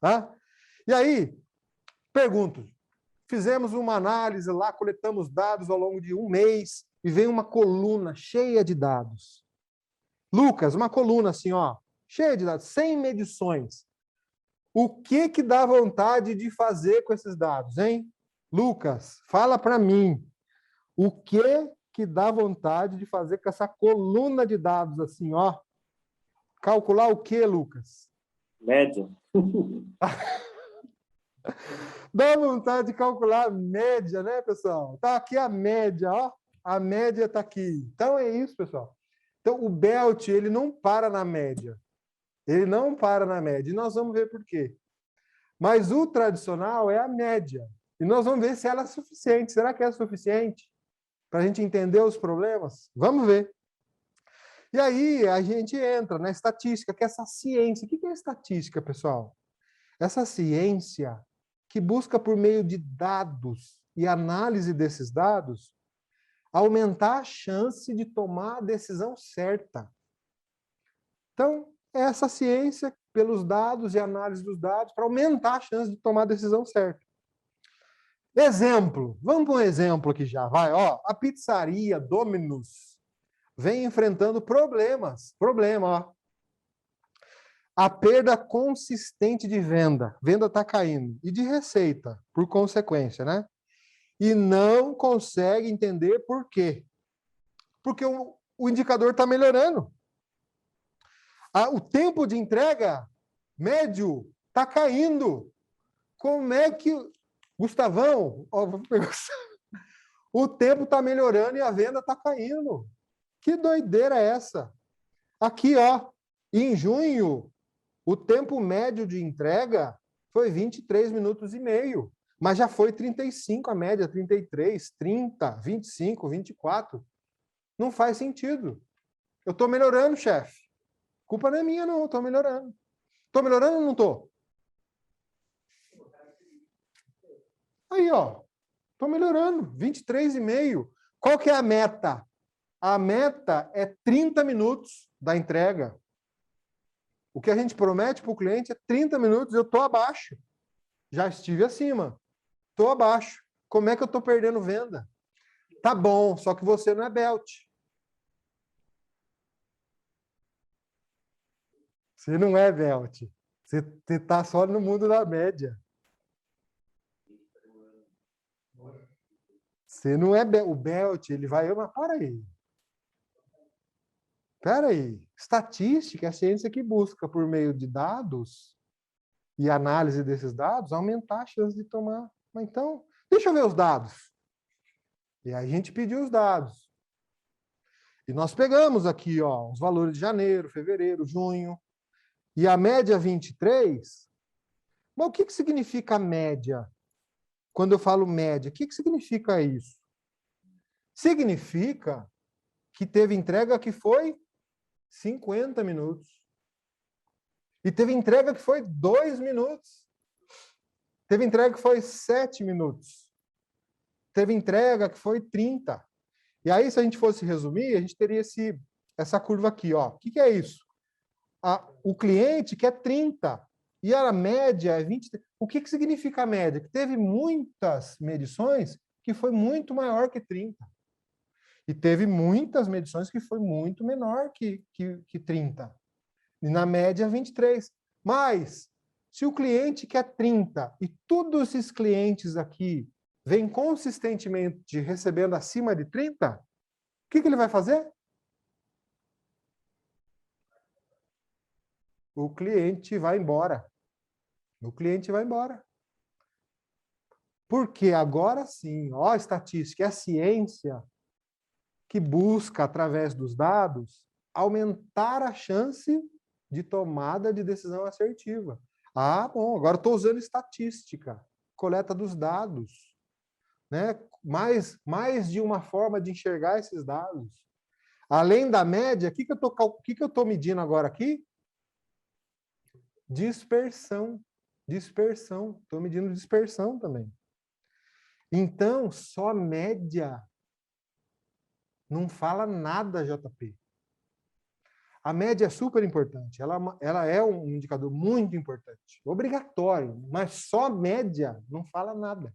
Tá? E aí, pergunto, fizemos uma análise lá, coletamos dados ao longo de um mês e vem uma coluna cheia de dados. Lucas, uma coluna assim, ó, cheia de dados, 100 medições. O que dá vontade de fazer com esses dados, hein? Lucas, fala para mim. O que dá vontade de fazer com essa coluna de dados assim, ó? Calcular o que, Lucas? Média. Dá vontade de calcular a média, né, pessoal? Tá aqui a média, ó. A média tá aqui. Então é isso, pessoal. Então o Belt, ele não para na média. Ele não para na média. E nós vamos ver por quê. Mas o tradicional é a média. E nós vamos ver se ela é suficiente. Será que é suficiente para a gente entender os problemas? Vamos ver. E aí a gente entra na estatística, que é essa ciência. O que é estatística, pessoal? Essa ciência que busca, por meio de dados e análise desses dados, aumentar a chance de tomar a decisão certa. Então, é essa ciência pelos dados e análise dos dados para aumentar a chance de tomar a decisão certa. Exemplo, vamos para um exemplo aqui já, vai, ó, a pizzaria Domino's vem enfrentando problemas, ó. A perda consistente de venda está caindo, e de receita, por consequência, né? E não consegue entender por quê. Porque o indicador está melhorando. O tempo de entrega médio está caindo. Como é que... Gustavão, ó, o tempo está melhorando e a venda está caindo. Que doideira é essa? Aqui, ó, em junho, o tempo médio de entrega foi 23 minutos e meio, mas já foi 35 a média, 33, 30, 25, 24. Não faz sentido. Eu estou melhorando, chefe. Culpa não é minha, não. Estou melhorando. Estou melhorando ou não estou? Aí, ó. Estou melhorando. 23,5. Qual que é a meta? A meta é 30 minutos da entrega. O que a gente promete para o cliente é 30 minutos, eu estou abaixo. Já estive acima. Estou abaixo. Como é que eu estou perdendo venda? Tá bom, só que você não é Belt. Você não é Belt. Você está só no mundo da média. Você não é Belt. O Belt, ele vai... Mas para aí. Estatística é a ciência que busca, por meio de dados e análise desses dados, aumentar a chance de tomar. Mas então, deixa eu ver os dados. E aí a gente pediu os dados. E nós pegamos aqui, ó, os valores de janeiro, fevereiro, junho. E a média 23. Mas o que significa média? Quando eu falo média, o que significa isso? Significa que teve entrega que foi 50 minutos. E teve entrega que foi 2 minutos. Teve entrega que foi 7 minutos. Teve entrega que foi 30. E aí, se a gente fosse resumir, a gente teria essa curva aqui, ó. O que é isso? O cliente quer 30 e a média é 20. O que significa a média? Que teve muitas medições que foi muito maior que 30. E teve muitas medições que foi muito menor que 30. E na média, 23. Mas, se o cliente quer 30 e todos esses clientes aqui vêm consistentemente recebendo acima de 30, o que ele vai fazer? O cliente vai embora. O cliente vai embora. Porque agora sim, ó, a estatística é a ciência que busca, através dos dados, aumentar a chance de tomada de decisão assertiva. Ah, bom, agora estou usando estatística, coleta dos dados, né? Mais de uma forma de enxergar esses dados. Além da média, o que eu estou medindo agora aqui? Dispersão. Dispersão. Estou medindo dispersão também. Então, só média não fala nada, JP. A média é super importante, ela é um indicador muito importante, obrigatório, mas só média não fala nada.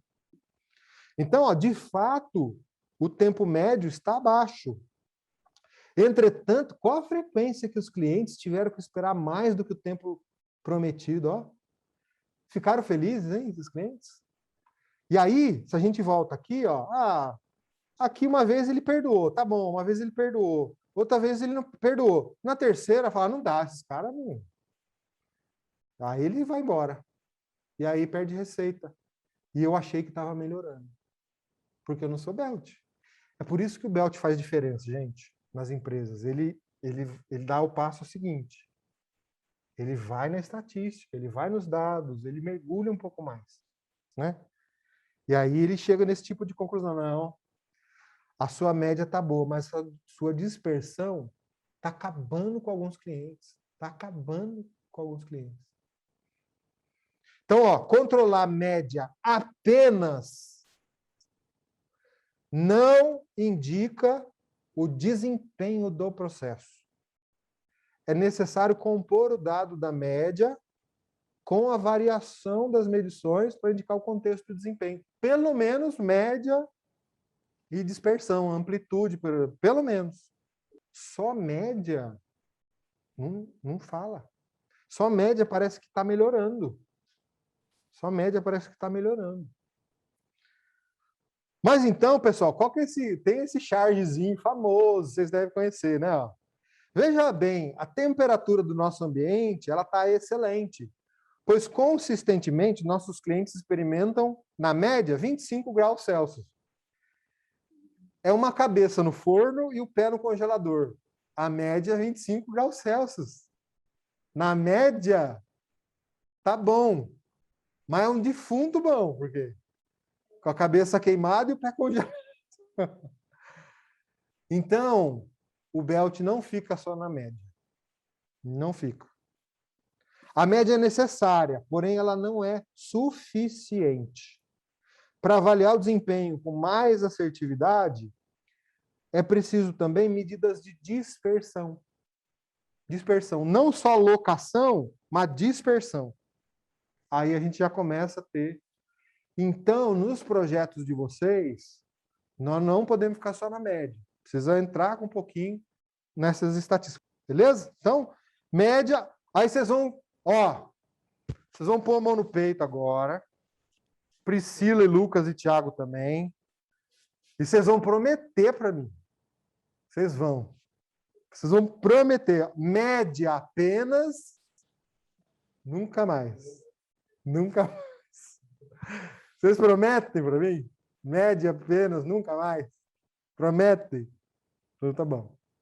Então, ó, de fato, o tempo médio está baixo. Entretanto, qual a frequência que os clientes tiveram que esperar mais do que o tempo prometido? Ó? Ficaram felizes, hein, esses clientes? E aí, se a gente volta aqui, ó, aqui uma vez ele perdoou, tá bom, uma vez ele perdoou, outra vez ele não perdoou. Na terceira, fala, não dá, esses caras não. Aí ele vai embora. E aí perde receita. E eu achei que estava melhorando. Porque eu não sou Belt. É por isso que o Belt faz diferença, gente, nas empresas. Ele dá o passo seguinte. Ele vai na estatística, ele vai nos dados, ele mergulha um pouco mais, né? E aí ele chega nesse tipo de conclusão, não, a sua média tá boa, mas a sua dispersão tá acabando com alguns clientes, tá acabando com alguns clientes. Então, ó, controlar a média apenas não indica o desempenho do processo. É necessário compor o dado da média com a variação das medições para indicar o contexto do desempenho. Pelo menos média e dispersão, amplitude, pelo menos. Só média não fala. Só média parece que está melhorando. Só média parece que está melhorando. Mas então, pessoal, qual que é tem esse chargezinho famoso, vocês devem conhecer, né? Ó. Veja bem, a temperatura do nosso ambiente ela está excelente, pois consistentemente nossos clientes experimentam, na média, 25 graus Celsius. É uma cabeça no forno e o pé no congelador. A média é 25 graus Celsius. Na média, tá bom. Mas é um defunto bom, por quê? Com a cabeça queimada e o pé congelado. Então, o Belt não fica só na média. Não fica. A média é necessária, porém ela não é suficiente. Para avaliar o desempenho com mais assertividade, é preciso também medidas de dispersão. Dispersão, não só locação, mas dispersão. Aí a gente já começa a ter. Então, nos projetos de vocês, nós não podemos ficar só na média. Precisa entrar com um pouquinho nessas estatísticas. Beleza? Então, média. Aí vocês vão pôr a mão no peito agora. Priscila e Lucas e Thiago também. E vocês vão prometer para mim. Vocês vão prometer. Média apenas. Nunca mais. Nunca mais. Vocês prometem para mim? Média apenas, nunca mais? Prometem? Então tá bom.